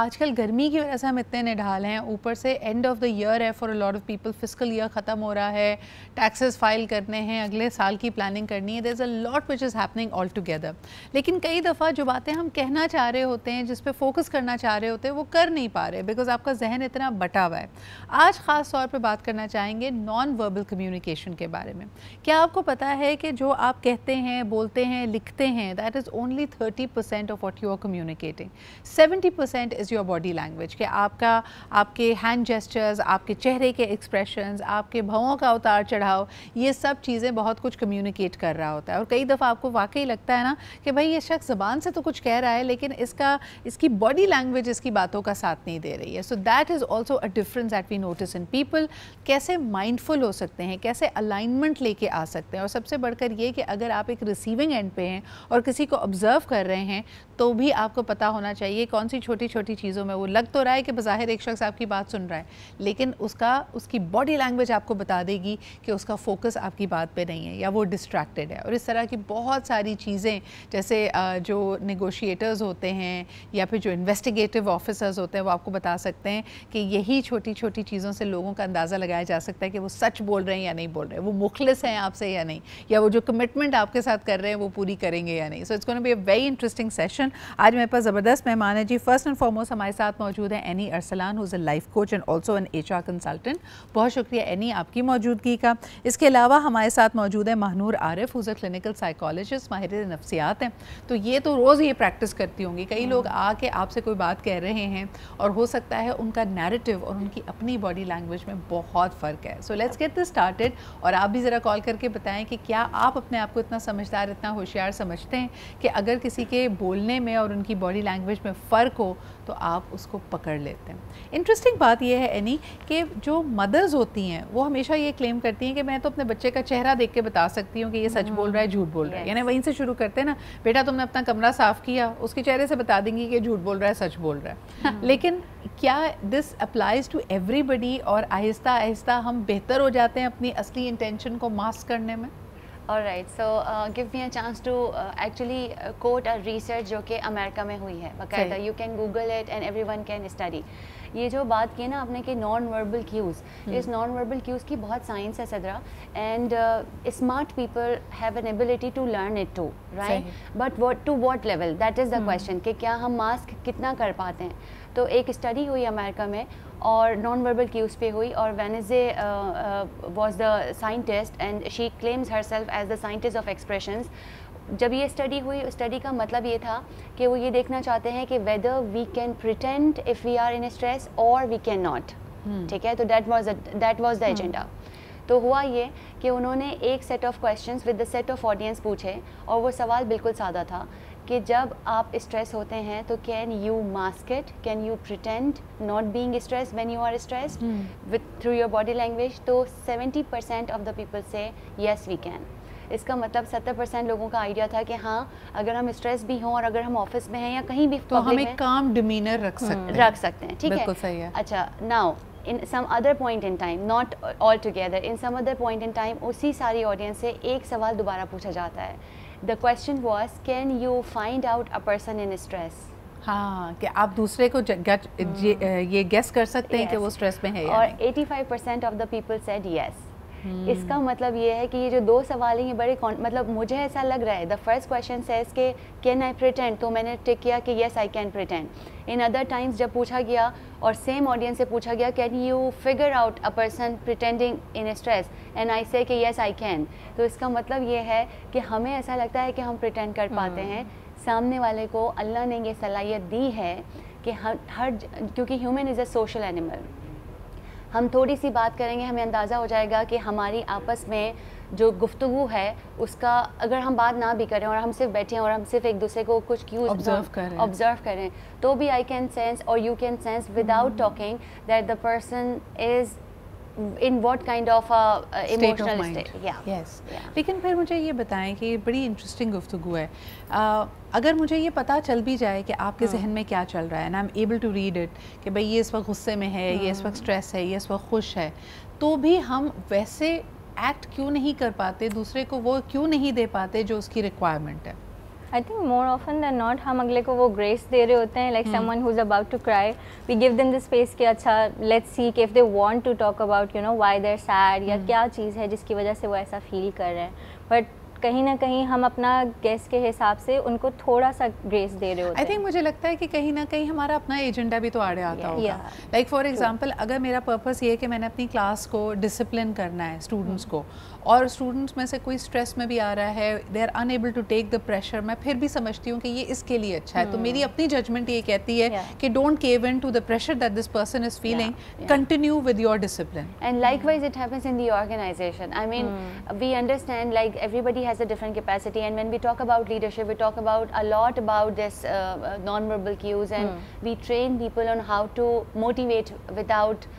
آج کل گرمی کی وجہ سے ہم اتنے نڈھال ہیں, اوپر سے اینڈ آف دا ایئر ہے for a lot of people, fiscal year ختم ہو رہا ہے, ٹیکسز فائل کرنے ہیں, اگلے سال کی پلاننگ کرنی ہے, دیر از اے لاٹ وچ از ہیپننگ آل ٹوگیدر. لیکن کئی دفعہ جو باتیں ہم کہنا چاہ رہے ہوتے ہیں, جس پہ فوکس کرنا چاہ رہے ہوتے ہیں, وہ کر نہیں پا رہے بیکاز آپ کا ذہن اتنا بٹا ہوا ہے. آج خاص طور پہ بات کرنا چاہیں گے نان وربل کمیونیکیشن کے بارے میں. کیا آپ کو پتا ہے کہ جو آپ کہتے ہیں, بولتے ہیں, لکھتے ہیں, that is only 30% of what you are communicating. 70% is your body language, کہ آپ کے ہینڈ جیسچرز, آپ کے چہرے کے ایکسپریشنز, آپ کے بھووں کا اتار چڑھاؤ, یہ سب چیزیں بہت کچھ کمیونیکیٹ کر رہا ہوتا ہے. اور کئی دفعہ آپ کو واقعی لگتا ہے نا کہ بھائی یہ شخص زبان سے تو کچھ کہہ رہا ہے لیکن اس کی باڈی لینگویج اس کی باتوں کا ساتھ نہیں دے رہی ہے. So that is also a difference that we notice in people. کیسے مائنڈفل ہو سکتے ہیں, کیسے الائنمنٹ لے کے آ سکتے ہیں, اور سب سے بڑھ کر یہ کہ اگر آپ ایک ریسیونگ اینڈ پہ ہیں اور کسی کو آبزرو کر رہے ہیں تو بھی آپ کو پتہ ہونا چاہیے کون سی چھوٹی چھوٹی چیزوں میں وہ لگ تو رہا ہے کہ بظاہر ایک شخص آپ کی بات سن رہا ہے, لیکن اس کی باڈی لینگویج آپ کو بتا دے گی کہ اس کا فوکس آپ کی بات پہ نہیں ہے یا وہ ڈسٹریکٹڈ ہے. اور اس طرح کی بہت ساری چیزیں, جیسے جو نیگوشیٹرز ہوتے ہیں یا پھر جو انویسٹیگیٹو آفیسرز ہوتے ہیں, وہ آپ کو بتا سکتے ہیں کہ یہی چھوٹی چھوٹی چیزوں سے لوگوں کا اندازہ لگایا جا سکتا ہے کہ وہ سچ بول رہے ہیں یا نہیں بول رہے ہیں, وہ مخلص ہیں آپ سے یا نہیں, یا وہ جو کمٹمنٹ آپ کے ساتھ کر رہے ہیں وہ پوری کریں گے یا نہیں. So it's gonna be a very interesting session. آج میرے پاس زبردست مہمان ہے جی. فرسٹ اینڈ فارموسٹ ہمارے ساتھ موجود ہیں Annie Arslan, who is a life coach and also an HR consultant. بہت شکریہ اینی آپ کی موجودگی کا. اس کے علاوہ ہمارے ساتھ موجود ہے ماہنور عارف, ہو از اے کلینکل سائیکالوجسٹ, ماہر نفسیات ہیں. تو یہ تو روز یہ پریکٹس کرتی ہوں گی. کئی لوگ آ کے آپ سے کوئی بات کہہ رہے ہیں اور ہو سکتا ہے ان کا نیریٹو اور ان کی اپنی باڈی لینگویج میں بہت فرق ہے. So let's get this started. اور آپ بھی ذرا کال کر کے بتائیں کہ کیا آپ اپنے آپ کو اتنا سمجھدار, اتنا ہوشیار سمجھتے ہیں کہ اگر کسی کے بولنے میں اور ان کی باڈی لینگویج میں فرق ہو تو آپ اس کو پکڑ لیتے ہیں. انٹرسٹنگ بات یہ ہے اینی کہ جو مدرز ہوتی ہیں وہ ہمیشہ یہ کلیم کرتی ہیں کہ میں تو اپنے بچے کا چہرہ دیکھ کے بتا سکتی ہوں کہ یہ سچ بول رہا ہے, جھوٹ بول رہا ہے. یعنی وہیں سے شروع کرتے ہیں نا, بیٹا تم نے اپنا کمرہ صاف کیا, اس کے چہرے سے بتا دیں گی کہ جھوٹ بول رہا ہے, سچ بول رہا ہے. لیکن کیا دس اپلائز ٹو ایوری بڈی, اور آہستہ آہستہ ہم بہتر ہو جاتے ہیں اپنی اصلی انٹینشن کو ماسک کرنے میں؟ Alright, so give me a chance to actually quote a research جو کہ امریکہ میں ہوئی ہے باقاعدہ. You can Google it and everyone can study. یہ جو بات کی نا آپ نے کہ نان وربل کیوز, اس نان وربل کیوز کی بہت سائنس ہے Sadra, and smart people have an ability to learn it too, right, but to what level, that is the question کہ کیا ہم ماسک کتنا کر پاتے ہیں. تو ایک اسٹڈی ہوئی امریکہ میں اور نان وربل کیوز پہ ہوئی, اور وینزے was the scientist and she claims her self as the scientist of expressions. جب یہ اسٹڈی ہوئی, اسٹڈی کا مطلب یہ تھا کہ وہ یہ دیکھنا چاہتے ہیں کہ whether we can pretend if we are in stress اور وی کین ناٹ. ٹھیک ہے, تو دیٹ واز دا ایجنڈا. تو ہوا یہ کہ انہوں نے ایک set of questions with the set of audience پوچھے, اور وہ سوال بالکل سادہ تھا کہ جب آپ اسٹریس ہوتے ہیں تو can you mask it, can you pretend not being stress when you are stressed with through your body language. تو 70% آف دا پیپل سے یس وی کین. اس کا مطلب 70% لوگوں کا آئیڈیا تھا کہ ہاں اگر ہم اسٹریس بھی ہوں اور اگر ہم آفس میں ہیں یا کہیں بھی تو ہم ایک کام ڈیمینر رکھ سکتے ہیں. ٹھیک ہے, بالکل صحیح ہے. اچھا, now in some other point in time, not all together, in some other point in time اسی ساری آڈینس سے ایک سوال دوبارہ پوچھا جاتا ہے. The question was, can you find out a person in stress? ہاں, کہ آپ دوسرے کو یہ گیس کر سکتے ہیں کہ وہ اسٹریس میں ہے یا نہیں. اور 85% of the people said yes. اس کا مطلب یہ ہے کہ یہ جو دو سوال ہیں یہ بڑے مطلب مجھے ایسا لگ رہا ہے. دا فرسٹ کویشچن سیز کہ کین آئی پریٹینڈ, تو میں نے ٹک کیا کہ yes I can pretend. In other times جب پوچھا گیا اور سیم آڈینس سے پوچھا گیا can you figure out a person pretending in stress, and I say کہ یس آئی کین. تو اس کا مطلب یہ ہے کہ ہمیں ایسا لگتا ہے کہ ہم پریٹینڈ کر پاتے ہیں. سامنے والے کو اللہ نے یہ صلاحیت دی ہے کہ کیونکہ human is a social animal, ہم تھوڑی سی بات کریں گے ہمیں اندازہ ہو جائے گا کہ ہماری آپس میں جو گفتگو ہے اس کا, اگر ہم بات نہ بھی کریں اور ہم صرف بیٹھے ہیں اور ہم صرف ایک دوسرے کو کچھ کیوز آبزرو کریں تو بھی آئی کین سینس اور you can sense without talking that the person is in what kind of emotional state. Yes. لیکن پھر مجھے یہ بتائیں کہ یہ بڑی انٹرسٹنگ گفتگو ہے. اگر مجھے یہ پتہ چل بھی جائے کہ آپ کے ذہن میں کیا چل رہا ہے, and I'm able to read it, کہ بھئی یہ اس وقت غصے میں ہے, یہ اس وقت اسٹریس ہے, یہ اس وقت خوش ہے, تو بھی ہم ویسے ایکٹ کیوں نہیں کر پاتے, دوسرے کو وہ کیوں نہیں دے پاتے جو اس کی ریکوائرمنٹ ہے؟ I think more often than not ہم اگلے کو وہ grace دے رہے ہوتے ہیں, like someone who's about to cry, we give them the space کہ اچھا let's see if they want to talk about you know why they're sad یا کیا چیز ہے جس کی وجہ سے وہ ایسا feel کر رہے ہیں. But کہیں نہ کہیں ہم اپنا گیسٹ کے حساب سے ان کو تھوڑا سا گریس دے رہے ہوتے ہیں. آئی تھنک مجھے لگتا ہے کہ کہیں نہ کہیں ہمارا اپنا ایجنڈا بھی تو آڑے آتا ہوگا. لائک فار ایگزامپل اگر میرا پرپس یہ ہے کہ میں نے اپنی کلاس کو ڈسپلن کرنا ہے اسٹوڈنٹس کو, اور اسٹوڈنٹس میں سے کوئی اسٹریس میں بھی آ رہا ہے, they are unable to take the pressure, میں پھر بھی سمجھتی ہوں کہ یہ اس کے لیے اچھا ہے, تو میری اپنی ججمنٹ یہ کہتی ہے کہ don't cave in to the pressure that this person is feeling, continue with your discipline. And likewise it happens in the organisation. I mean we understand like everybody has a different capacity, and when we talk about leadership we talk about a lot about this non-verbal cues, and we train people on how to motivate without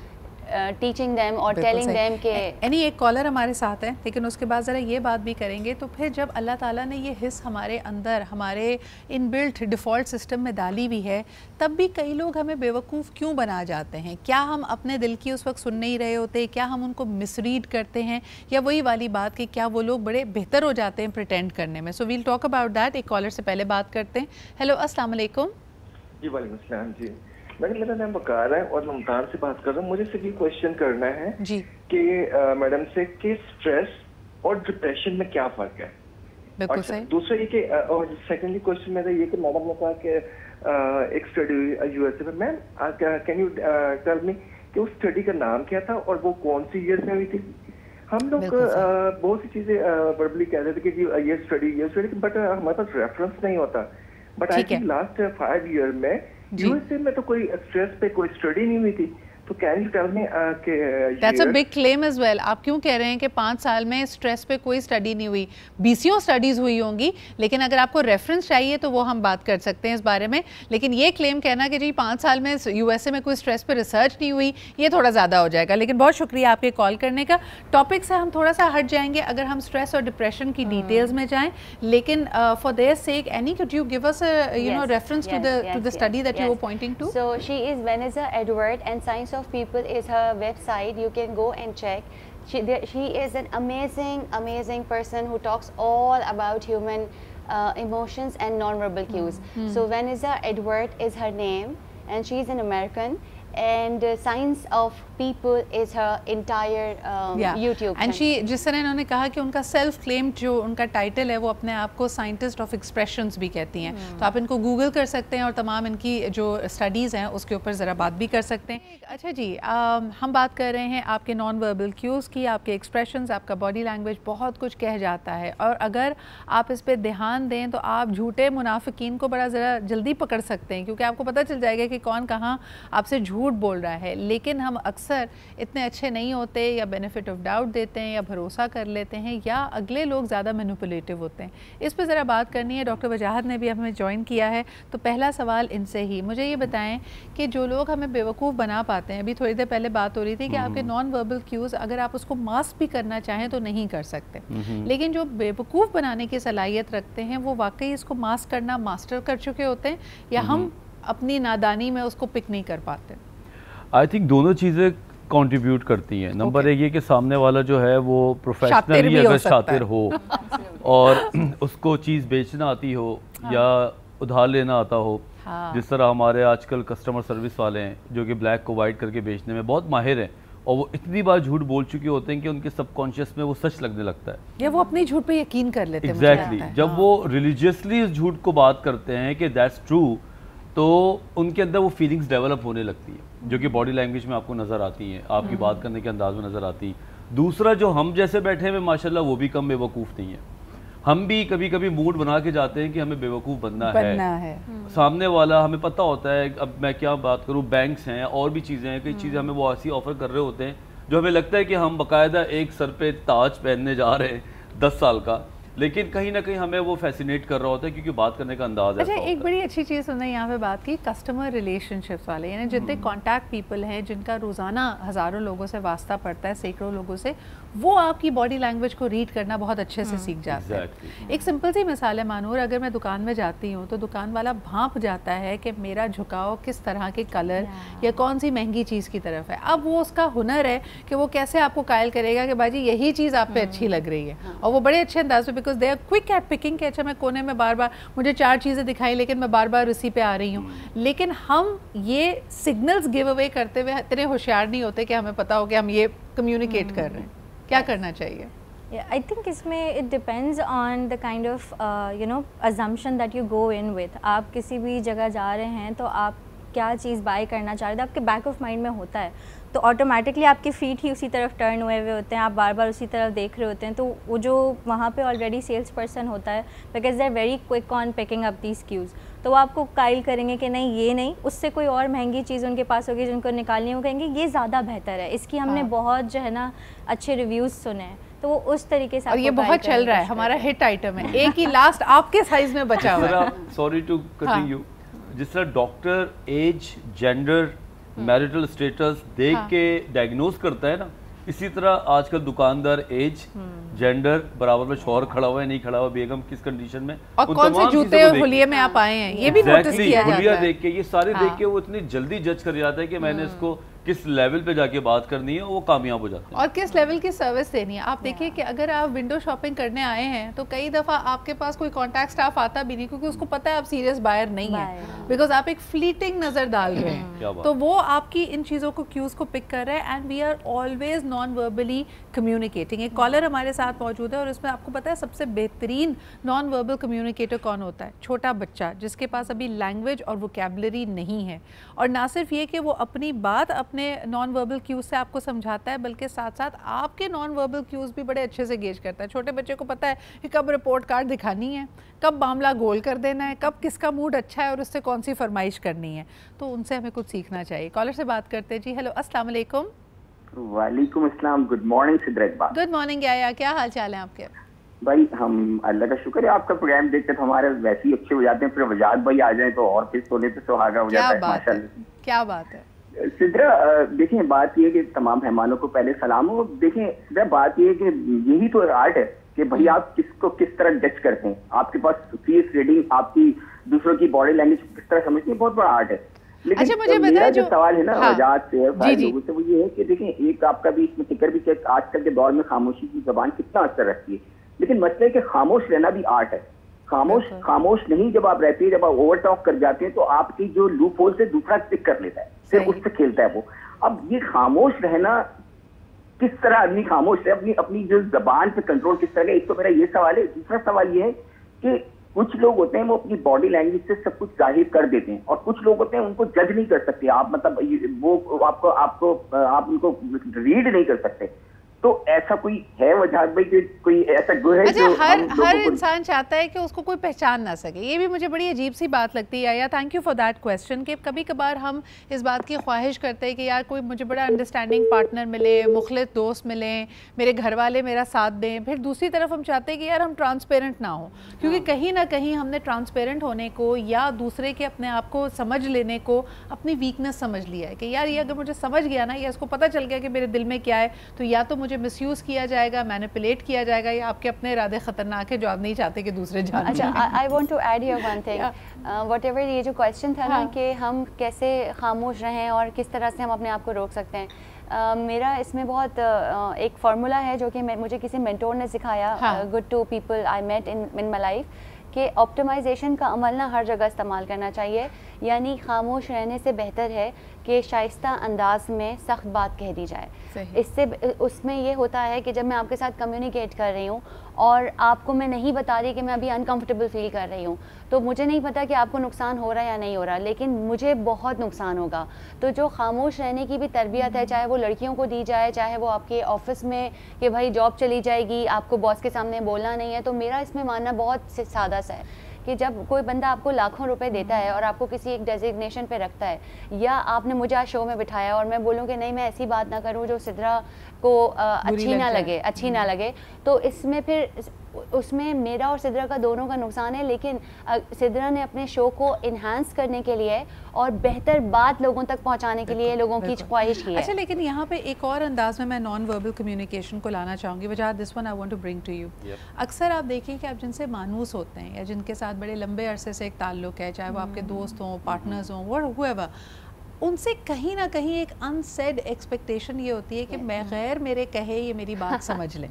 teaching them or telling them کہ ایک caller ہمارے ساتھ ہے, لیکن اس کے بعد ذرا یہ بات بھی کریں گے, تو پھر جب اللہ تعالیٰ نے یہ حص ہمارے اندر ہمارے ان بلٹ ڈیفالٹ سسٹم میں ڈالی ہوئی ہے, تب بھی کئی لوگ ہمیں بیوقوف کیوں بنا جاتے ہیں؟ کیا ہم اپنے دل کی اس وقت سن نہیں رہے ہوتے؟ کیا ہم ان کو مس ریڈ کرتے ہیں؟ یا وہی والی بات کہ کیا وہ لوگ بڑے بہتر ہو جاتے ہیں پریٹینڈ کرنے میں؟ سو ویل ٹاک اباؤٹ دیٹ. ایک کالر سے پہلے بات کرتے ہیں. ہیلو, السلام علیکم. جی وعلیکم السلام. جی میڈم, میرا نام وقار ہے اور میں ممتاز سے بات کر رہا ہوں. مجھے صرف یہ کوشچن کرنا ہے جی کہ میڈم سے کہ اسٹریس اور ڈپریشن میں کیا فرق ہے؟ بالکل صحیح. دوسرا یہ کہ اور سیکنڈلی کوشچن میرا یہ کہ میڈم نے کہا کہ ایک اسٹڈی ہوئی یو ایس اے میں, میم کین یو ٹیل می کہ اس اسٹڈی کا نام کیا تھا اور وہ کون سی ایئر میں ہوئی تھی؟ ہم لوگ بہت سی چیزیں وربلی کہہ رہے تھے کہ یہ اسٹڈی بٹ ہمارے پاس ریفرنس نہیں ہوتا. But I think last 5 year میں یو ایس اے میں تو کوئی اسٹریس پہ کوئی اسٹڈی نہیں ہوئی تھی. تو کین یو ٹیل می کہ that's a big claim as well. آپ کیوں کہہ رہے ہیں کہ 5 سال میں اسٹریس پہ کوئی اسٹڈی نہیں ہوئی؟ BCO اسٹڈیز ہوئی ہوں گی, لیکن اگر آپ کو ریفرنس چاہیے تو وہ ہم بات کر سکتے ہیں اس بارے میں. لیکن یہ کلیم کہنا کہ جی 5 سال میں USA میں کوئی اسٹریس پہ ریسرچ نہیں ہوئی, یہ تھوڑا زیادہ ہو جائے گا. لیکن بہت شکریہ آپ کے کال کرنے کا. ٹاپک سے ہم تھوڑا سا ہٹ جائیں گے اگر ہم اسٹریس اور ڈپریشن کی ڈیٹیلز میں جائیں, لیکن for their sake Annie could you give us a reference to the study that you were pointing to? So she is Vanessa Edward and Science of People is her website. You can go and check. She is an amazing person who talks all about human emotions and non-verbal cues. So Vanessa Edward is her name and she is an American, and Science of People is her entire YouTube and she جس طرح انہوں نے کہا کہ ان کا self کلیم جو ان کا title ہے وہ اپنے آپ کو سائنٹسٹ آف ایکسپریشنز بھی کہتی ہیں. تو آپ ان کو گوگل کر سکتے ہیں اور تمام ان کی جو اسٹڈیز ہیں اس کے اوپر ذرا بات بھی کر سکتے ہیں. اچھا جی, ہم بات کر رہے ہیں آپ کے نان وربل کیوز کی, آپ کے ایکسپریشنز, آپ کا باڈی لینگویج بہت کچھ کہہ جاتا ہے, اور اگر آپ اس پہ دھیان دیں تو آپ جھوٹے منافقین کو بڑا ذرا جلدی پکڑ سکتے ہیں, کیونکہ آپ کو پتہ چل جائے گا کہ کون کہاں آپ سے جھوٹ بول رہا ہے. لیکن ہم اکثر اتنے اچھے نہیں ہوتے, یا بینیفٹ آف ڈاؤٹ دیتے ہیں, یا بھروسہ کر لیتے ہیں, یا اگلے لوگ زیادہ مینیپولیٹو ہوتے ہیں. اس پہ ذرا بات کرنی ہے. ڈاکٹر وجاہت نے بھی ہمیں جوائن کیا ہے, تو پہلا سوال ان سے ہی. مجھے یہ بتائیں کہ جو لوگ ہمیں بیوقوف بنا پاتے ہیں, ابھی تھوڑی دیر پہلے بات ہو رہی تھی کہ آپ کے نان وربل کیوز اگر آپ اس کو ماسک بھی کرنا چاہیں تو نہیں کر سکتے, لیکن جو بیوقوف بنانے کی صلاحیت رکھتے ہیں وہ واقعی اس کو ماسک کرنا ماسٹر کر چکے ہوتے ہیں, یا ہم اپنی نادانی میں اس کو پک نہیں کر پاتے؟ آئی تھنک دونوں چیزیں کنٹریبیوٹ کرتی ہیں. نمبر ایک یہ کہ سامنے والا جو ہے وہ پروفیشنلی اگر شاطر ہو اور اس کو چیز بیچنا آتی ہو یا ادھار لینا آتا ہو, جس طرح ہمارے آج کل کسٹمر سروس والے ہیں جو کہ بلیک کو وائٹ کر کے بیچنے میں بہت ماہر ہیں, اور وہ اتنی بار جھوٹ بول چکے ہوتے ہیں کہ ان کے سب کانشیس میں وہ سچ لگنے لگتا ہے, یا وہ اپنی جھوٹ پہ یقین کر لیتے ہیں. ایگزیکٹلی, جب وہ ریلیجیسلی اس جھوٹ کو بات کرتے ہیں کہ دیٹس ٹرو, تو ان کے اندر وہ فیلنگز ڈیولپ ہونے لگتی ہیں جو کہ باڈی لینگویج میں آپ کو نظر آتی ہیں, آپ کی بات کرنے کے انداز میں نظر آتی. دوسرا, جو ہم جیسے بیٹھے ہوئے ماشاءاللہ وہ بھی کم بیوقوف نہیں ہیں. ہم بھی کبھی کبھی موڈ بنا کے جاتے ہیں کہ ہمیں بیوقوف بننا ہے. سامنے والا ہمیں پتہ ہوتا ہے, اب میں کیا بات کروں, بینکس ہیں اور بھی چیزیں ہیں, کئی چیزیں ہمیں وہ ایسی آفر کر رہے ہوتے ہیں جو ہمیں لگتا ہے کہ ہم باقاعدہ ایک سر پہ تاج پہننے جا رہے ہیں 10 سال کا, لیکن کہیں نہ کہیں ہمیں وہ فیسینیٹ کر رہا ہوتا ہے کیونکہ بات کرنے کا انداز ایسا ہوتا ہے. ایک بڑی اچھی چیز ہم نے یہاں پہ بات کی, کسٹمر ریلیشن شپس والے, یعنی جتنے کانٹیکٹ پیپل ہیں جن کا روزانہ ہزاروں لوگوں سے واسطہ پڑتا ہے, سینکڑوں لوگوں سے, وہ آپ کی باڈی لینگویج کو ریڈ کرنا بہت اچھے سے سیکھ جاتے ہیں. ایک سمپل سی مثال ہے مانور, اگر میں دکان میں جاتی ہوں تو دکان والا بھانپ جاتا ہے کہ میرا جھکاؤ کس طرح کے کلر یا کون سی مہنگی چیز کی طرف ہے. اب وہ اس کا ہنر ہے کہ وہ کیسے آپ کو قائل کرے گا کہ باجی یہی چیز آپ پہ اچھی لگ رہی ہے, اور وہ بڑے اچھے انداز پہ because they are quick at picking کہ اچھا میں کونے میں بار بار مجھے 4 چیزیں دکھائی لیکن میں بار بار اسی پہ آ رہی ہوں. لیکن ہم یہ سگنلز گیو اوے کرتے ہوئے اتنے ہوشیار نہیں ہوتے کہ ہمیں پتہ ہو کہ ہم یہ کمیونیکیٹ کر رہے ہیں. کیا کرنا چاہیے؟ I think اس میں it depends on the kind of assumption that you go in with. آپ کسی بھی جگہ جا رہے ہیں تو آپ کیا چیز بائی کرنا چاہ رہے تھے آپ کے بیک آف مائنڈ میں ہوتا ہے, تو آٹومیٹکلی آپ کے فیٹ ہی اسی طرف ٹرن ہوئے ہوتے ہیں, آپ بار بار اسی طرف دیکھ رہے ہوتے ہیں. تو وہ جو وہاں پہ آلریڈی سیلس پرسن ہوتا ہے, because they are very quick on picking up these cues, تو وہ آپ کو قائل کریں گے کہ نہیں یہ نہیں, اس سے کوئی اور مہنگی چیز ان کے پاس ہوگی جن کو نکالنی, وہ کہیں گے یہ زیادہ بہتر ہے, اس کی ہم نے بہت جو ہے نا اچھے ریویوز سنے ہیں, تو وہ اس طریقے سے. اور یہ بہت چل رہا ہے, ہمارا ہٹ آئٹم ہے, ایک ہی لاسٹ آپ کے سائز میں بچا ہوا ہے. سوری ٹو کٹنگ یو, جس طرح doctor age, gender, marital status دیکھ کے ڈائگنوز کرتا ہے نا, اسی طرح آج کل دکاندار ایج, جینڈر, برابر میں شوہر کھڑا ہوا ہے نہیں کھڑا ہوا, بیگم کس کنڈیشن میں, اور کون سے جوتے اور حلیے میں آپ آئے ہیں, یہ بھی نوٹس کیا جاتا ہے. حلیہ دیکھ کے, یہ سارے دیکھ کے وہ اتنی جلدی جج کر جاتا ہے کہ میں نے اس کو کس لیول پہ جا کے بات کرنی ہے, وہ کامیاب ہو جاتے ہیں. اور کس لیول کی سروس دینی ہے. آپ دیکھیے کہ اگر آپ ونڈو شاپنگ کرنے آئے ہیں تو کئی دفعہ آپ کے پاس کوئی کانٹیکٹ سٹاف آتا بھی نہیں, کیونکہ اس کو پتہ ہے آپ سیریس بائر نہیں ہیں, بیکاز آپ ایک فلیٹنگ نظر ڈال رہے ہیں, تو وہ آپ کی ان چیزوں کو کیوز کو پک کر رہے ہیں. And we are always non verbally communicating. ایک کالر ہمارے ساتھ موجود ہے اور اس میں آپ کو پتہ ہے سب سے بہترین نان وربل کمیونیکیٹر کون ہوتا ہے؟ چھوٹا بچہ, جس کے پاس ابھی لینگویج اور ووکیبلری نہیں ہے. اور نہ صرف یہ کہ وہ اپنی بات اپنے نان وربل کیوز سے آپ کو سمجھاتا ہے, بلکہ ساتھ ساتھ آپ کے نان وربل کیوز بھی بڑے اچھے سے گیج کرتا ہے. چھوٹے بچے کو پتہ ہے کہ کب رپورٹ کارڈ دکھانی ہے, کب معاملہ گول کر دینا ہے, کب کس کا موڈ اچھا ہے اور اس سے کون سی فرمائش کرنی ہے. تو ان سے ہمیں کچھ سیکھنا چاہیے. کالر سے بات کرتے ہیں. جی ہیلو, السلام علیکم. وعلیکم السلام, good morning Sidra Iqbal. Good morning یا کیا حال چال ہے آپ کے؟ بھائی ہم اللہ کا شکر ہے, آپ کا پروگرام دیکھ کے ہمارے ویسے ہی اچھے ہو جاتے ہیں, پھر وجاد بھائی آ جائیں تو اور پھر سونے پہ سہاگا ہو جاتا ہے. ماشاء اللہ, کیا بات ہے. سدرا دیکھیں, بات یہ ہے کہ تمام مہمانوں کو پہلے سلام ہو. دیکھیں سدرا, بات یہ ہے کہ یہی تو آرٹ ہے کہ بھائی آپ کس کو کس طرح جج کرتے ہیں. آپ کے پاس فیس ریڈنگ, آپ کی دوسروں کی باڈی لینگویج کس طرح سمجھتے ہیں, بہت بڑا آرٹ ہے. لیکن میرا جو سوال ہے نا وجاد سے لوگوں سے, وہ یہ ہے کہ دیکھیں ایک آپ کا بھی اس میں فکر بھی کہ آج کل کے دور میں خاموشی کی زبان کتنا اثر رکھتی ہے, لیکن مسئلہ ہے کہ خاموش رہنا بھی آرٹ ہے. خاموش نہیں جب آپ رہتے ہیں, جب آپ اوور ٹاک کر جاتے ہیں تو آپ کی جو لوپ ہول سے دوسرا پک کر لیتا ہے, پھر اس سے کھیلتا ہے وہ. اب یہ خاموش رہنا کس طرح آدمی خاموش ہے, اپنی جو زبان پہ کنٹرول کس طرح ہے, ایک تو میرا یہ سوال ہے. دوسرا سوال یہ ہے کہ کچھ لوگ ہوتے ہیں وہ اپنی باڈی لینگویج سے سب کچھ ظاہر کر دیتے ہیں, اور کچھ لوگ ہوتے ہیں ان کو جج نہیں کر سکتے آپ, مطلب وہ آپ ان کو ریڈ نہیں کر سکتے. تو ایسا کوئی ہے وجہ بھائی کہ کوئی ایسا گو ہے جو ہر انسان چاہتا ہے کہ اس کو کوئی پہچان نہ سکے. یہ بھی مجھے بڑی عجیب سی بات لگتی ہے. یا thank you for that question, کہ کبھی کبھار ہم اس بات کی خواہش کرتے ہیں کہ یار کوئی مجھے بڑا انڈرسٹینڈنگ پارٹنر ملے, مخلص دوست ملیں, میرے گھر والے میرا ساتھ دیں. پھر دوسری طرف ہم چاہتے ہیں کہ یار ہم ٹرانسپیرنٹ نہ ہوں, کیونکہ کہیں نہ کہیں ہم نے ٹرانسپیرنٹ ہونے کو یا دوسرے کے اپنے آپ کو سمجھ لینے کو اپنی ویکنس سمجھ لیا ہے, کہ یار یہ اگر مجھے سمجھ گیا نا, یا اس کو پتہ چل گیا کہ میرے دل میں کیا ہے, تو یا تو مجھے مس یوز کیا جائے گا, مینیپولیٹ کیا جائے گا, یا آپ کے اپنے ارادے خطرناک ہے جو آپ نہیں چاہتے کہ دوسرے جانیں. اچھا, I want to add here one thing, whatever یہ جو کویشچن تھا نا کہ ہم کیسے خاموش رہیں اور کس طرح سے ہم اپنے آپ کو روک سکتے ہیں, میرا اس میں بہت ایک فارمولا ہے جو کہ مجھے کسی مینٹور نے سکھایا, good to people I meet in my life, کہ آپٹیمائزیشن کا عمل نہ ہر جگہ استعمال کرنا چاہیے. یعنی خاموش رہنے سے بہتر ہے کہ شائستہ انداز میں سخت بات کہہ دی جائے. اس میں یہ ہوتا ہے کہ جب میں آپ کے ساتھ کمیونیکیٹ کر رہی ہوں اور آپ کو میں نہیں بتا رہی کہ میں ابھی انکمفرٹیبل فیل کر رہی ہوں, تو مجھے نہیں پتا کہ آپ کو نقصان ہو رہا ہے یا نہیں ہو رہا, لیکن مجھے بہت نقصان ہوگا. تو جو خاموش رہنے کی بھی تربیت ہے, چاہے وہ لڑکیوں کو دی جائے, چاہے وہ آپ کے آفس میں کہ بھائی جاب چلی جائے گی, آپ کو باس کے سامنے بولنا نہیں ہے, تو میرا اس میں ماننا بہت سادہ سا ہے کہ جب کوئی بندہ آپ کو لاکھوں روپے دیتا ہے اور آپ کو کسی ایک ڈیزگنیشن پہ رکھتا ہے, یا آپ نے مجھے آج شو میں بٹھایا اور میں بولوں کہ نہیں میں ایسی بات نہ کروں جو سدرا کو اچھی نہ لگے, تو اس میں پھر اس میں میرا اور سدرا کا دونوں کا نقصان ہے. لیکن سدرا نے اپنے شو کو انہانس کرنے کے لیے اور بہتر بات لوگوں تک پہنچانے کے لیے لوگوں کی خواہش کی ہے. اچھا, لیکن یہاں پہ ایک اور انداز میں نان وربل کمیونیکیشن کو لانا چاہوں گی. وجہ this one I want to bring to you. اکثر آپ دیکھیں کہ آپ جن سے مانوس ہوتے ہیں یا جن کے ساتھ بڑے لمبے عرصے سے ایک تعلق ہے, چاہے وہ آپ کے دوست ہوں, پارٹنرز ہوں, whoever, ان سے کہیں نہ کہیں ایک انسیڈ ایکسپیکٹیشن یہ ہوتی ہے کہ بغیر میرے کہے یہ میری بات سمجھ لیں.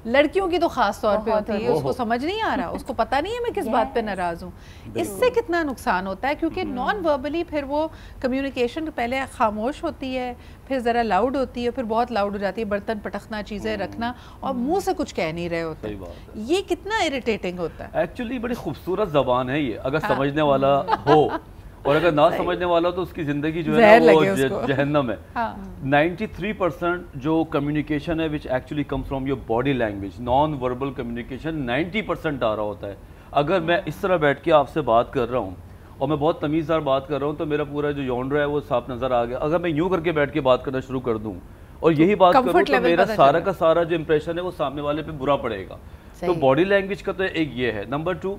لڑکیوں کی تو خاص طور پہ ہوتی ہے, اس کو سمجھ نہیں آ رہا, اس کو پتہ نہیں ہے میں کس بات پہ ناراض ہوں. اس سے کتنا نقصان ہوتا ہے, کیونکہ نان وربلی پھر وہ کمیونیکیشن پہلے خاموش ہوتی ہے, پھر ذرا لاؤڈ ہوتی ہے, پھر بہت لاؤڈ ہو جاتی ہے, برتن پٹکنا, چیزیں رکھنا, اور منہ سے کچھ کہہ نہیں رہے ہوتے. یہ کتنا اریٹیٹنگ ہوتا ہے. ایکچولی بڑی خوبصورت زبان ہے یہ, اگر سمجھنے والا ہو, اور اگر نہ سمجھنے والا ہو تو اس کی زندگی جو ہے وہ جہنم ہے. 93% جو کمیونیکیشن ہے which actually comes from your body language, non verbal communication 90% آ رہا ہوتا ہے. اگر میں اس طرح بیٹھ کے آپ سے بات کر رہا ہوں اور میں بہت تمیزدار بات کر رہا ہوں تو میرا پورا جو یونڈرا ہے وہ صاف نظر آ گیا. اگر میں یوں کر کے بیٹھ کے بات کرنا شروع کر دوں اور یہی بات کروں تو میرا سارا کا سارا جو امپریشن ہے وہ سامنے والے پہ برا پڑے گا. تو باڈی لینگویج کا تو ایک یہ ہے. نمبر 2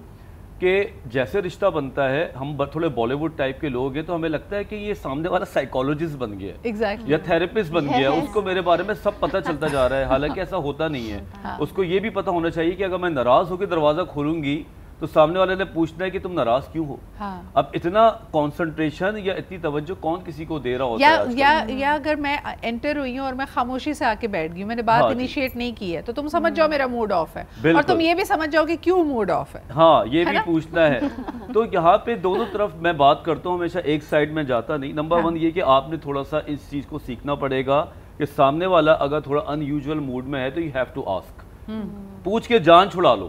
کہ جیسے رشتہ بنتا ہے, ہم تھوڑے بالی ووڈ ٹائپ کے لوگ ہیں تو ہمیں لگتا ہے کہ یہ سامنے والا سائیکالوجسٹ بن گیا ہے یا تھراپسٹ بن گیا ہے, اس کو میرے بارے میں سب پتہ چلتا جا رہا ہے, حالانکہ ایسا ہوتا نہیں ہے. اس کو یہ بھی پتہ ہونا چاہیے کہ اگر میں ناراض ہو کے دروازہ کھولوں گی تو سامنے والے نے پوچھنا ہے کہ تم ناراض کیوں ہو. اب اتنا کانسنٹریشن یا اتنی توجہ کون کسی کو دے رہا ہوتا ہے. یا اگر میں انٹر ہوئی ہوں اور میں خاموشی سے آ کے بیٹھ گئی ہوں, میں نے بات انیشیٹ نہیں کی ہے, تو تم سمجھ جاؤ میرا موڈ آف ہے, اور تم یہ بھی سمجھ جاؤ کہ کیوں موڈ آف ہے. ہاں, یہ بھی پوچھنا ہے. تو یہاں پہ دونوں طرف میں بات کرتا ہوں, ہمیشہ ایک سائڈ میں جاتا نہیں. نمبر 1 یہ کہ آپ نے تھوڑا سا اس چیز کو سیکھنا پڑے گا کہ سامنے والا اگر تھوڑا ان یوزول موڈ میں ہے تو یو ہیو ٹو آسک, پوچھ کے جان چھڑا لو.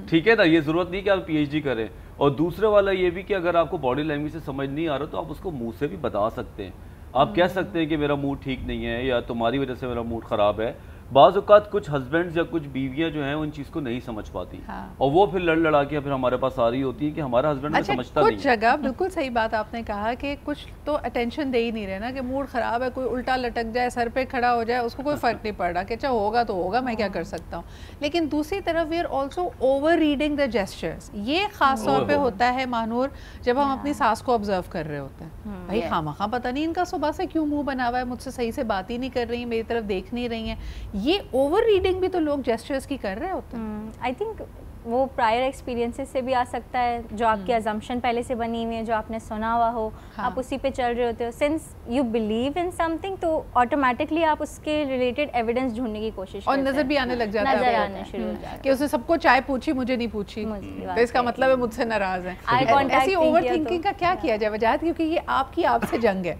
ٹھیک ہے نا, یہ ضرورت نہیں کہ آپ پی ایچ ڈی کریں. اور دوسرے والا یہ بھی کہ اگر آپ کو باڈی لینگویج سے سمجھ نہیں آ رہا تو آپ اس کو منہ سے بھی بتا سکتے ہیں. آپ کہہ سکتے ہیں کہ میرا موڈ ٹھیک نہیں ہے یا تمہاری وجہ سے میرا موڈ خراب ہے. بعض اوقات کچھ ہسبینڈز یا کچھ بیویاں جو ہیں ان چیز کو نہیں سمجھ پاتی, اور وہ پھر لڑا کے پھر ہمارے پاس آ رہی ہوتی ہے کہ ہمارا ہسبینڈ میں سمجھتا نہیں. کچھ جگہ بالکل صحیح بات آپ نے کہا کہ کچھ تو اٹینشن دے ہی نہیں رہے نا, کہ موڈ خراب ہے, کوئی الٹا لٹک جائے, سر پہ کھڑا ہو جائے, اس کو کوئی فرق نہیں پڑ رہا کہ اچھا ہوگا تو ہوگا, میں کیا کر سکتا ہوں. لیکن دوسری طرف we are also over reading the gestures. یہ خاص طور پہ ہوتا ہے مانور جب ہم اپنی ساس کو آبزرو کر رہے ہوتے ہیں. بھائی خواہ پتہ نہیں ان کا صبح سے کیوں منہ بنا ہوا ہے, مجھ سے صحیح سے بات ہی نہیں کر رہی ہیں, میری طرف دیکھ نہیں رہی ہیں. یہ اوور ریڈنگ بھی تو لوگ جیسچرز کی کر رہے ہوتے ہیں. آئی تھنک وہ پرائر ایکسپیرینسز سے بھی آ سکتا ہے, جو آپ کی ازمپشن پہلے سے بنی ہوئی ہے, جو آپ نے سنا ہوا ہو, آپ اسی پہ چل رہے ہوتے ہو. Since you believe in something تو آٹومیٹکلی آپ اس کے ریلیٹڈ ایویڈنس ڈھونڈنے کی کوشش کرتے ہیں, اور نظر بھی آنے لگ جاتا ہے, نظر آنا شروع ہو جاتا ہے کہ اس نے سب کو چائے پوچھی, مجھے نہیں پوچھی, تو اس کا مطلب ہے مجھ سے ناراض ہے. ایسی اوور تھنکنگ کا کیا کیا جائے وجہ, کیونکہ یہ آپ کی آپ سے جنگ ہے.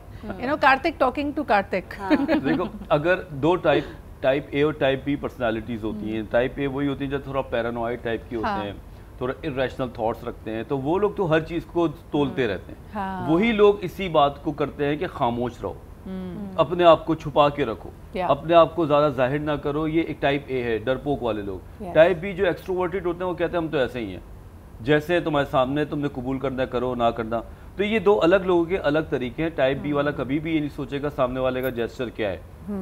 Kartik talking to Kartik. دیکھو اگر 2 ٹائپ اے اور ٹائپ بی پرسنالٹیز ہوتی ہیں. ٹائپ اے وہی ہوتی ہیں جو تھوڑا پیرانوائڈ ٹائپ کی ہوتے ہیں, تھوڑا irrational تھاٹس رکھتے ہیں, تو وہ لوگ تو ہر چیز کو تولتے رہتے ہیں. وہی لوگ اسی بات کو کرتے ہیں کہ خاموش رہو, اپنے آپ کو چھپا کے رکھو, اپنے آپ کو زیادہ ظاہر نہ کرو. یہ ایک ٹائپ اے ہے, ڈرپوک والے لوگ. ٹائپ بی جو ایکسٹروورٹڈ ہوتے ہیں وہ کہتے ہیں ہم تو ایسے ہی ہیں, جیسے تمہارے سامنے تم نے قبول کرنا کرو, نہ کرنا. تو یہ 2 الگ لوگوں کے الگ طریقے ہیں. ٹائپ بی والا کبھی بھی یہ نہیں سوچے گا سامنے والے کا جیسچر کیا ہے,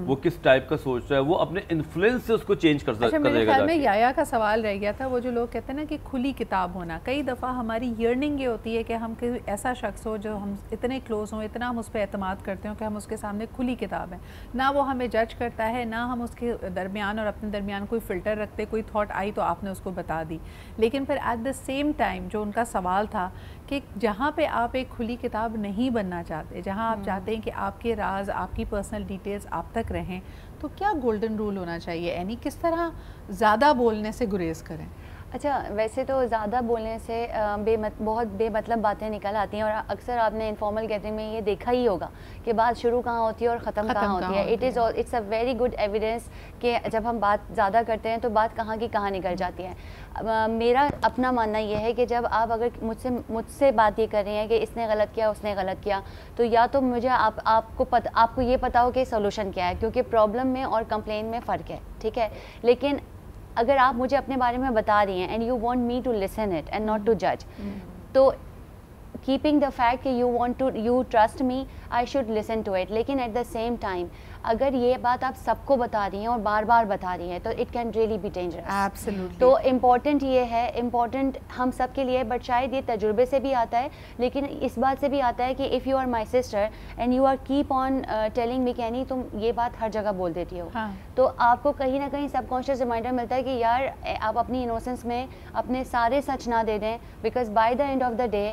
وہ کس ٹائپ کا سوچ رہا ہے, وہ اپنے انفلوئنس سے اس کو چینج کر دے گا. میرے خیال میں یایا کا سوال رہ گیا تھا, وہ جو لوگ کہتے ہیں نا کہ کھلی کتاب ہونا. کئی دفعہ ہماری یرننگ یہ ہوتی ہے کہ ہم کوئی ایسا شخص ہو جو ہم اتنے کلوز ہوں, اتنا ہم اس پہ اعتماد کرتے ہوں کہ ہم اس کے سامنے کھلی کتاب ہیں, نہ وہ ہمیں جج کرتا ہے, نہ ہم اس کے درمیان اور اپنے درمیان کوئی فلٹر رکھتے. کوئی تھاٹ آئی تو آپ نے اس کو بتا دی. لیکن پھر ایٹ دا سیم ٹائم جو ان کا سوال تھا کہ جہاں پہ آپ ایک کھلی کتاب نہیں بننا چاہتے, جہاں آپ چاہتے ہیں کہ آپ کے راز, آپ کی پرسنل ڈیٹیلز آپ تک رہیں, تو کیا گولڈن رول ہونا چاہیے؟ یعنی کس طرح زیادہ بولنے سے گریز کریں؟ اچھا ویسے تو زیادہ بولنے سے بہت بے مطلب باتیں نکل آتی ہیں, اور اکثر آپ نے انفارمل گیدرنگ میں یہ دیکھا ہی ہوگا کہ بات شروع کہاں ہوتی ہے اور ختم کہاں ہوتی ہے. It's a very good evidence کہ جب ہم بات زیادہ کرتے ہیں تو بات کہاں کی کہاں نکل جاتی ہے. میرا اپنا ماننا یہ ہے کہ جب آپ اگر مجھ سے بات یہ کر رہی ہیں کہ اس نے غلط کیا, اس نے غلط کیا, تو یا تو مجھے آپ کو یہ پتا ہو کہ سولوشن کیا ہے, کیونکہ پرابلم میں اور کمپلین میں فرق ہے, ٹھیک ہے. لیکن اگر آپ مجھے اپنے بارے میں بتا رہی ہیں and you want me to listen it and not to جج, تو keeping the fact کہ you trust me, I should listen to it. لیکن at the same time اگر یہ بات آپ سب کو بتا رہی ہیں اور بار بار بتا رہی ہیں تو it can really be dangerous. Absolutely. تو امپورٹنٹ یہ ہے, امپورٹنٹ ہم سب کے لیے, بٹ شاید یہ تجربے سے بھی آتا ہے, لیکن اس بات سے بھی آتا ہے کہ if you are my sister and you are keep on telling me کہ نہیں تم یہ بات ہر جگہ بول دیتی ہو, تو آپ کو کہیں نہ کہیں سب کانشیس ریمائنڈر ملتا ہے کہ یار آپ اپنی انوسنس میں اپنے سارے سچ نہ دے دیں, because by the and of the day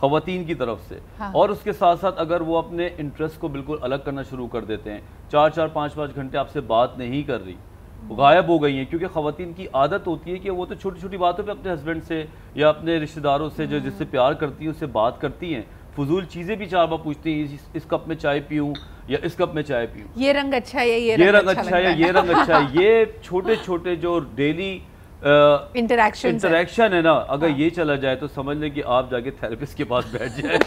خواتین کی طرف سے. اور اس کے ساتھ ساتھ اگر وہ اپنے انٹرسٹ کو بالکل الگ کرنا شروع کر دیتے ہیں, 4-4 5-5 گھنٹے آپ سے بات نہیں کر رہی, غائب ہو گئی ہیں, کیونکہ خواتین کی عادت ہوتی ہے کہ وہ تو چھوٹی چھوٹی باتوں پہ اپنے ہسبینڈ سے یا اپنے رشتہ داروں سے جو جس سے پیار کرتی ہیں اس سے بات کرتی ہیں, فضول چیزیں بھی 4 بار پوچھتی ہیں, اس کپ میں چائے پیوں یا اس کپ میں چائے پیوں, یہ رنگ اچھا ہے, یہ رنگ اچھا ہے, یہ رنگ اچھا ہے. یہ چھوٹے چھوٹے جو ڈیلی انٹریکشن ہے نا, اگر یہ چلا جائے تو سمجھ لیں کہ آپ جا کے تھیراپسٹ کے پاس بیٹھ جائیں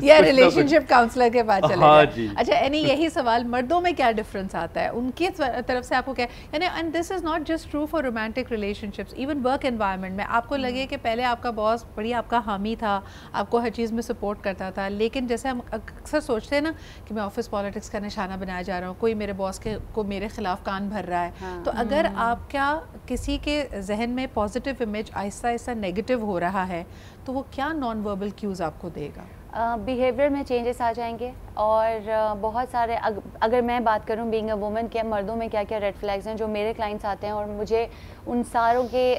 یا ریلیشن شپ کاؤنسلر کے پاس چلے ہاں جائیں. اچھا اینی, یہی سوال مردوں میں کیا ڈفرنس آتا ہے ان کی طرف سے آپ کو کیا, یعنی and this is not just true for romantic relation ships, even work environment میں آپ کو لگے کہ پہلے آپ کا باس بڑی آپ کا حامی تھا, آپ کو ہر چیز میں سپورٹ کرتا تھا, لیکن جیسے ہم اکثر سوچتے ہیں نا کہ میں آفس پالیٹکس کا نشانہ بنایا جا رہا ہوں, کوئی میرے باس کو میرے خلاف کان بھر رہا ہے, تو اگر آپ کیا کسی کے ذہن میں پازیٹیو امیج آہستہ آہستہ نیگیٹو ہو رہا ہے تو وہ کیا نان وربل کیوز آپ کو دے گا؟ بیہیویئر میں چینجز آ جائیں گے, اور بہت سارے, اگر میں بات کروں بینگ اے وومن کہ مردوں میں کیا کیا ریڈ فلیگز ہیں جو میرے کلائنٹس آتے ہیں, اور مجھے ان ساروں کے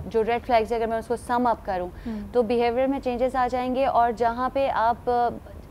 جو ریڈ فلیگز ہیں اگر میں اس کو سم اپ کروں تو بیہیویئر میں چینجز آ جائیں گے. اور جہاں پہ آپ,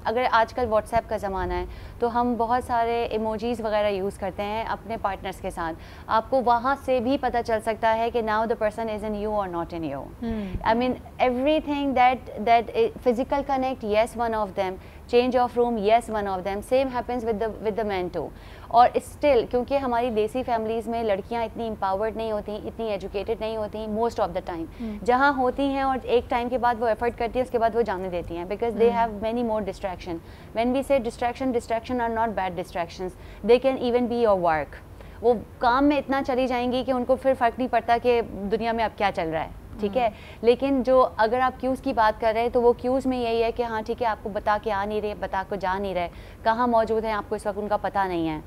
اگر آج کل واٹس ایپ کا زمانہ ہے تو ہم بہت سارے ایموجیز وغیرہ یوز کرتے ہیں اپنے پارٹنرس کے ساتھ, آپ کو وہاں سے بھی پتہ چل سکتا ہے کہ now the person is in you اور not in you. I mean everything that physical connect, yes one of them, change of room, yes one of them, same happens with the man too. اور still کیونکہ ہماری دیسی families میں لڑکیاں اتنی empowered نہیں ہوتی, اتنی ایجوکیٹڈ نہیں ہوتی موسٹ آف دا ٹائم, جہاں ہوتی ہیں اور ایک ٹائم کے بعد وہ ایفرٹ کرتی ہیں, اس کے بعد وہ جانے دیتی ہیں, because they have many more distraction. When we say distraction are not bad distractions, they can even be your work. وہ کام میں اتنا چلی جائیں گی کہ ان کو پھر فرق نہیں پڑتا کہ دنیا میں اب کیا چل رہا ہے, ٹھیک ہے. لیکن جو اگر آپ کیوز کی بات کر رہے ہیں تو وہ کیوز میں یہی ہے کہ ہاں ٹھیک ہے, آپ کو بتا کے آ نہیں رہے, بتا کو جا نہیں رہے, کہاں موجود ہیں آپ کو اس وقت ان کا پتہ نہیں ہے.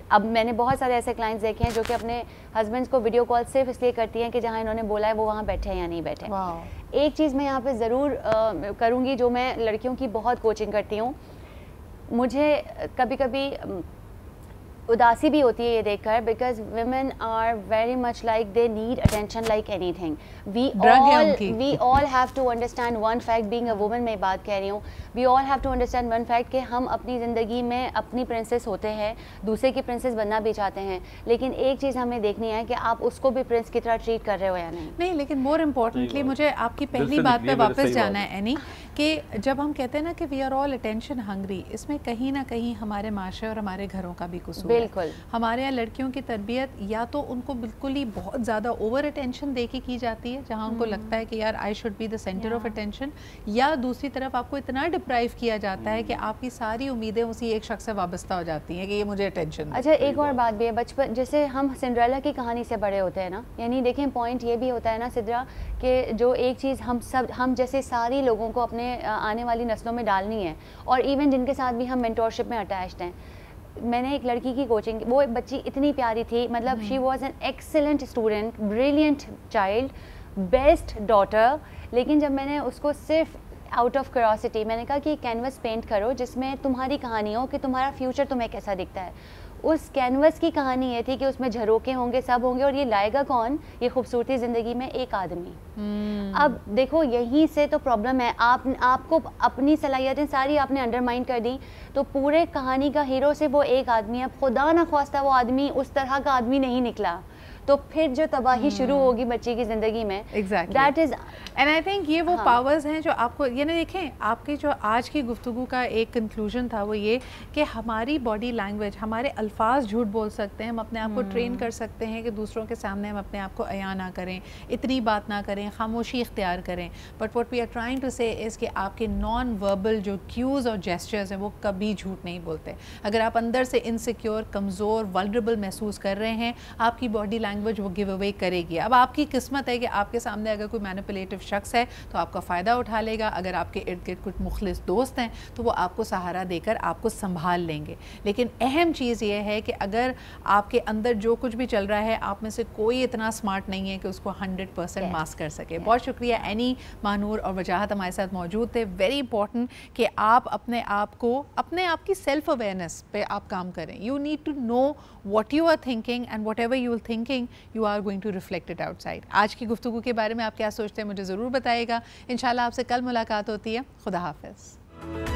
اب میں نے بہت سارے ایسے کلائنٹس دیکھے ہیں جو کہ اپنے ہسبینڈس کو ویڈیو کال صرف اس لیے کرتی ہیں کہ جہاں انہوں نے بولا ہے وہ وہاں بیٹھے ہیں یا نہیں بیٹھے. ایک چیز میں یہاں پہ ضرور کروں گی, جو میں لڑکیوں کی بہت کوچنگ کرتی ہوں, مجھے کبھی کبھی اداسی بھی ہوتی ہے یہ دیکھ کر, because women are very much like they need attention like anything. We all have to understand one fact, being a woman میں بات کہہ رہی ہوں, we all have to understand one fact کہ ہم اپنی زندگی میں اپنی پرنسس ہوتے ہیں, دوسرے کی پرنسس بننا بھی چاہتے ہیں, لیکن ایک چیز ہمیں دیکھنی ہے کہ آپ اس کو بھی پرنس کی طرح ٹریٹ کر رہے ہو یا نہیں. لیکن مور امپورٹنٹلی مجھے آپ کی پہلی بات پہ واپس جانا ہے اینی, کہ جب ہم کہتے ہیں نا کہ we are all attention hungry, اس میں کہیں نہ کہیں ہمارے معاشرے اور ہمارے گھروں کا بھی قصور ہے. بالکل. ہمارے یہاں لڑکیوں کی تربیت یا تو ان کو بالکل ہی بہت زیادہ اوور اٹینشن دے کے کی جاتی ہے, جہاں ان کو لگتا ہے کہ یار I should be the centre of attention, یا دوسری طرف آپ کو اتنا ڈپرائیو کیا جاتا ہے کہ آپ کی ساری امیدیں اسی ایک شخص سے وابستہ ہو جاتی ہیں کہ یہ مجھے اٹینشن. اچھا ایک اور بات بھی ہے, بچپن جیسے ہم سنڈریلا کی کہانی سے بڑے ہوتے ہیں نا, یعنی دیکھیں پوائنٹ یہ بھی ہوتا ہے نا سدرا, کہ جو ایک چیز ہم جیسے ساری لوگوں کو اپنے آنے والی نسلوں میں ڈالنی ہے, اور ایون جن کے ساتھ بھی ہم مینٹورشپ میں اٹیچڈ ہیں. میں نے ایک لڑکی کی کوچنگ, وہ ایک بچی اتنی پیاری تھی, مطلب she was an excellent student, brilliant child, best daughter, لیکن جب میں نے اس کو صرف آؤٹ آف کیوریوسٹی میں نے کہا کہ کینوس پینٹ کرو جس میں تمہاری کہانی ہو کہ تمہارا فیوچر تمہیں کیسا دکھتا ہے, اس کینوس کی کہانی یہ تھی کہ اس میں جھروکے ہوں گے, سب ہوں گے, اور یہ لائے گا کون یہ خوبصورتی زندگی میں؟ ایک آدمی. اب دیکھو یہیں سے تو پرابلم ہے, آپ کو اپنی صلاحیتیں ساری آپ نے انڈرمائن کر دی, تو پورے کہانی کا ہیرو سے وہ ایک آدمی ہے, خدا نہ خواستہ وہ آدمی اس طرح کا آدمی نہیں نکلا, تو پھر جو تباہی شروع ہوگی بچے کی زندگی میں. That is and I think یہ وہ پاورز ہیں جو آپ کو, یعنی دیکھیں آپ کی جو آج کی گفتگو کا ایک کنکلوژن تھا وہ یہ کہ ہماری باڈی لینگویج, ہمارے الفاظ جھوٹ بول سکتے ہیں, ہم اپنے آپ کو ٹرین کر سکتے ہیں کہ دوسروں کے سامنے ہم اپنے آپ کو عیاں نہ کریں, اتنی بات نہ کریں, خاموشی اختیار کریں, but what we are trying to say is کہ آپ کے نان وربل جو کیوز اور جیسچرز ہیں وہ کبھی جھوٹ نہیں بولتے. اگر آپ اندر سے انسیکیور, کمزور, ولنریبل محسوس کر رہے ہیں, آپ کی باڈی لینگویج وہ گیو اوے کرے گی. اب آپ کی قسمت ہے کہ آپ کے سامنے اگر کوئی مینیپولیٹو شخص ہے تو آپ کا فائدہ اٹھا لے گا, اگر آپ کے ارد گرد کچھ مخلص دوست ہیں تو وہ آپ کو سہارا دے کر آپ کو سنبھال لیں گے. لیکن اہم چیز یہ ہے کہ اگر آپ کے اندر جو کچھ بھی چل رہا ہے, آپ میں سے کوئی اتنا اسمارٹ نہیں ہے کہ اس کو 100% ماسک کر سکے. بہت شکریہ اینی مانور اور وجاہت ہمارے ساتھ موجود تھے. ویری امپورٹنٹ کہ آپ اپنے آپ کو, اپنے آپ کی سیلف اویئرنیس پہ آپ کام کریں. You need to know what you are thinking, and whatever you are thinking thinking, you are going to reflect it outside. آج کی گفتگو کے بارے میں آپ کیا سوچتے ہیں مجھے ضرور بتائیے گا. انشاءاللہ آپ سے کل ملاقات ہوتی ہے. خدا حافظ.